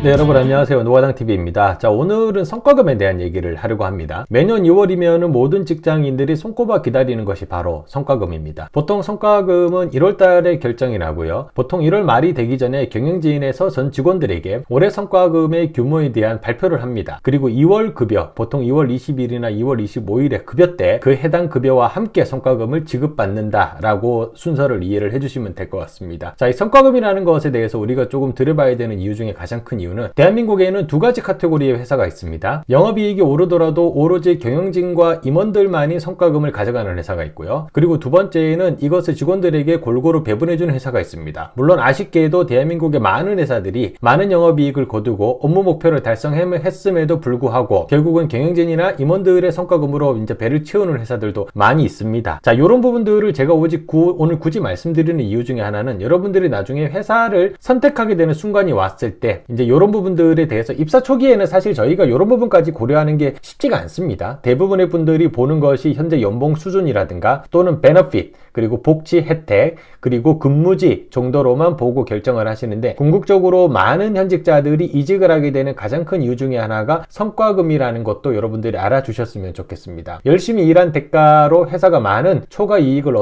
네, 여러분 안녕하세요. 노화당TV입니다. 자, 오늘은 성과금에 대한 얘기를 하려고 합니다. 매년 2월이면 모든 직장인들이 손꼽아 기다리는 것이 바로 성과금입니다. 보통 성과금은 1월 달에 결정이 나고요. 보통 1월 말이 되기 전에 경영진에서 전 직원들에게 올해 성과금의 규모에 대한 발표를 합니다. 그리고 2월 급여, 보통 2월 20일이나 2월 25일에 급여 때 그 해당 급여와 함께 성과금을 지급받는다라고 순서를 이해를 해주시면 될 것 같습니다. 자, 이 성과금이라는 것에 대해서 우리가 조금 들어봐야 되는 이유 중에 가장 큰 이유는 대한민국에는 두 가지 카테고리의 회사가 있습니다. 영업이익이 오르더라도 오로지 경영진과 임원들만이 성과금을 가져가는 회사가 있고요. 그리고 두 번째는 이것을 직원들에게 골고루 배분해주는 회사가 있습니다. 물론 아쉽게도 대한민국의 많은 회사들이 많은 영업이익을 거두고 업무 목표를 달성했음에도 불구하고 결국은 경영진이나 임원들의 성과금으로 이제 배를 채우는 회사들도 많이 있습니다. 자, 이런 부분들을 제가 오늘 굳이 말씀드리는 이유 중에 하나는 여러분들이 나중에 회사를 선택하게 되는 순간이 왔을 때 이제 이런 부분들에 대해서 입사 초기에는 사실 저희가 이런 부분까지 고려하는 게 쉽지가 않습니다. 대부분의 분들이 보는 것이 현재 연봉 수준이라든가 또는 베너핏, 그리고 복지 혜택, 그리고 근무지 정도로만 보고 결정을 하시는데 궁극적으로 많은 현직자들이 이직을 하게 되는 가장 큰 이유 중에 하나가 성과금이라는 것도 여러분들이 알아주셨으면 좋겠습니다. 열심히 일한 대가로 회사가 많은 초과 이익을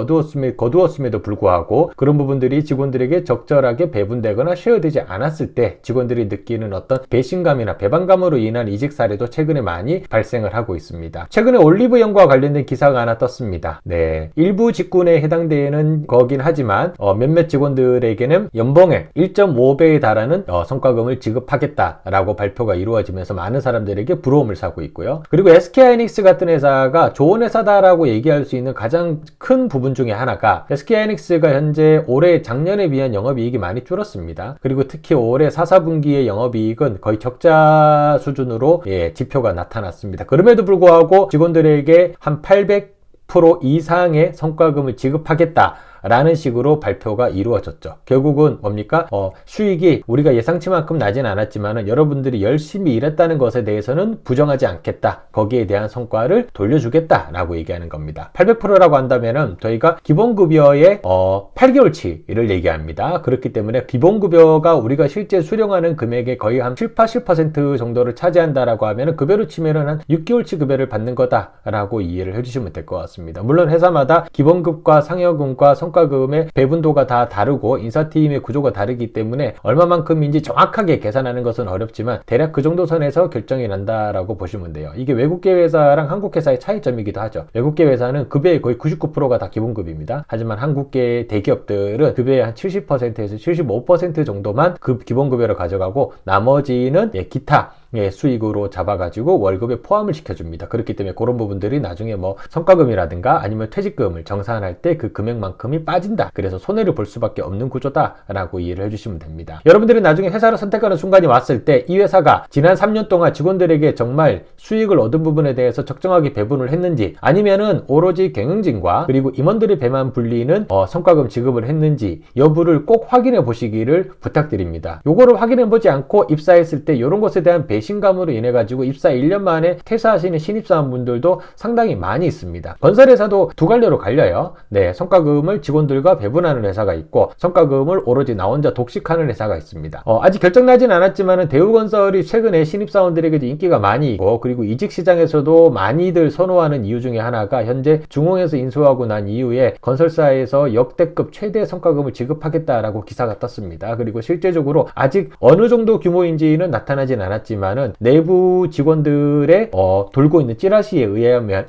거두었음에도 불구하고 그런 부분들이 직원들에게 적절하게 배분되거나 쉐어되지 않았을 때 직원들이 느끼는 어떤 배신감이나 배반감으로 인한 이직 사례도 최근에 많이 발생을 하고 있습니다. 최근에 올리브영과 관련된 기사가 하나 떴습니다. 네, 일부 직군에 해당되는 거긴 하지만 몇몇 직원들에게는 연봉의 1.5배에 달하는 성과금을 지급하겠다라고 발표가 이루어지면서 많은 사람들에게 부러움을 사고 있고요. 그리고 SK하이닉스 같은 회사가 좋은 회사다라고 얘기할 수 있는 가장 큰 부분 중에 하나가 SK하이닉스가 현재 올해 작년에 비한 영업이익이 많이 줄었습니다. 그리고 특히 올해 4, 4분기의 영업이익은 거의 적자 수준으로 지표가 나타났습니다. 그럼에도 불구하고 직원들에게 한 800% 이상의 성과금을 지급하겠다 라는 식으로 발표가 이루어졌죠. 결국은 뭡니까? 수익이 우리가 예상치만큼 나진 않았지만 여러분들이 열심히 일했다는 것에 대해서는 부정하지 않겠다. 거기에 대한 성과를 돌려주겠다 라고 얘기하는 겁니다. 800%라고 한다면은 저희가 기본급여의 8개월치를 얘기합니다. 그렇기 때문에 기본급여가 우리가 실제 수령하는 금액의 거의 한 7, 80% 정도를 차지한다라고 하면은 급여로 치면은 한 6개월치 급여를 받는 거다라고 이해를 해주시면 될 것 같습니다. 물론 회사마다 기본급과 상여금과 성과금의 배분도가 다 다르고 인사팀의 구조가 다르기 때문에 얼마만큼인지 정확하게 계산하는 것은 어렵지만 대략 그 정도 선에서 결정이 난다라고 보시면 돼요. 이게 외국계 회사랑 한국 회사의 차이점이기도 하죠. 외국계 회사는 급여의 거의 99%가 다 기본급입니다. 하지만 한국계 대기업들은 급여의 한 70%에서 75% 정도만 그 기본급여를 가져가고 나머지는 기타 수익으로 잡아가지고 월급에 포함을 시켜줍니다. 그렇기 때문에 그런 부분들이 나중에 뭐 성과금이라든가 아니면 퇴직금을 정산할 때 그 금액만큼이 빠진다. 그래서 손해를 볼 수밖에 없는 구조다라고 이해를 해주시면 됩니다. 여러분들이 나중에 회사를 선택하는 순간이 왔을 때 이 회사가 지난 3년 동안 직원들에게 정말 수익을 얻은 부분에 대해서 적정하게 배분을 했는지 아니면은 오로지 경영진과 그리고 임원들의 배만 불리는 성과금 지급을 했는지 여부를 꼭 확인해 보시기를 부탁드립니다. 요거를 확인해 보지 않고 입사했을 때 이런 것에 대한 배신감으로 인해 가지고 입사 1년 만에 퇴사하시는 신입사원분들도 상당히 많이 있습니다. 건설회사도 두 갈래로 갈려요. 네, 성과금을 직원들과 배분하는 회사가 있고 성과금을 오로지 나 혼자 독식하는 회사가 있습니다. 아직 결정나진 않았지만 대우건설이 최근에 신입사원들에게 인기가 많이 있고 그리고 이직시장에서도 많이들 선호하는 이유 중에 하나가 현재 중공에서 인수하고 난 이후에 건설사에서 역대급 최대 성과금을 지급하겠다라고 기사가 떴습니다. 그리고 실제적으로 아직 어느 정도 규모인지는 나타나진 않았지만 내부 직원들의 돌고 있는 찌라시에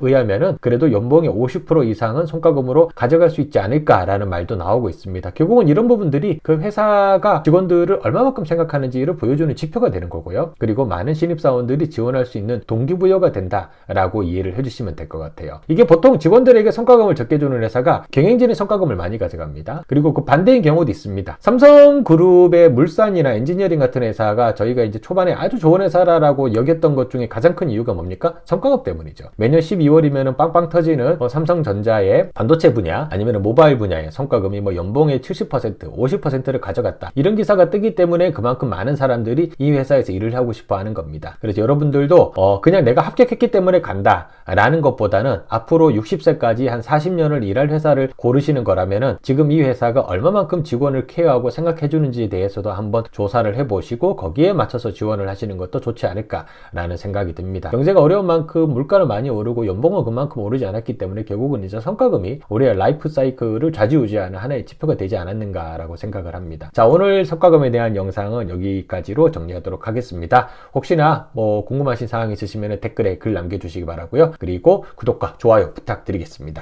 의하면은 그래도 연봉의 50% 이상은 성과금으로 가져갈 수 있지 않을까라는 말도 나오고 있습니다. 결국은 이런 부분들이 그 회사가 직원들을 얼마만큼 생각하는지를 보여주는 지표가 되는 거고요. 그리고 많은 신입사원들이 지원할 수 있는 동기부여가 된다라고 이해를 해주시면 될 것 같아요. 이게 보통 직원들에게 성과금을 적게 주는 회사가 경영진의 성과금을 많이 가져갑니다. 그리고 그 반대인 경우도 있습니다. 삼성그룹의 물산이나 엔지니어링 같은 회사가 저희가 이제 초반에 아주 좋은 회사 회사라고 여겼던 것 중에 가장 큰 이유가 뭡니까? 성과급 때문이죠. 매년 12월이면 빵빵 터지는 삼성전자의 반도체 분야 아니면 모바일 분야의 성과금이 연봉의 70%, 50%를 가져갔다. 이런 기사가 뜨기 때문에 그만큼 많은 사람들이 이 회사에서 일을 하고 싶어 하는 겁니다. 그래서 여러분들도 그냥 내가 합격했기 때문에 간다 라는 것보다는 앞으로 60세까지 한 40년을 일할 회사를 고르시는 거라면은 지금 이 회사가 얼마만큼 직원을 케어하고 생각해 주는지에 대해서도 한번 조사를 해보시고 거기에 맞춰서 지원을 하시는 것도 좋지 않을까라는 생각이 듭니다. 경제가 어려운 만큼 물가는 많이 오르고 연봉은 그만큼 오르지 않았기 때문에 결국은 이제 성과금이 우리의 라이프 사이클을 좌지우지하는 하나의 지표가 되지 않았는가라고 생각을 합니다. 자, 오늘 성과금에 대한 영상은 여기까지로 정리하도록 하겠습니다. 혹시나 궁금하신 사항 있으시면 댓글에 글 남겨주시기 바라고요. 그리고 구독과 좋아요 부탁드리겠습니다.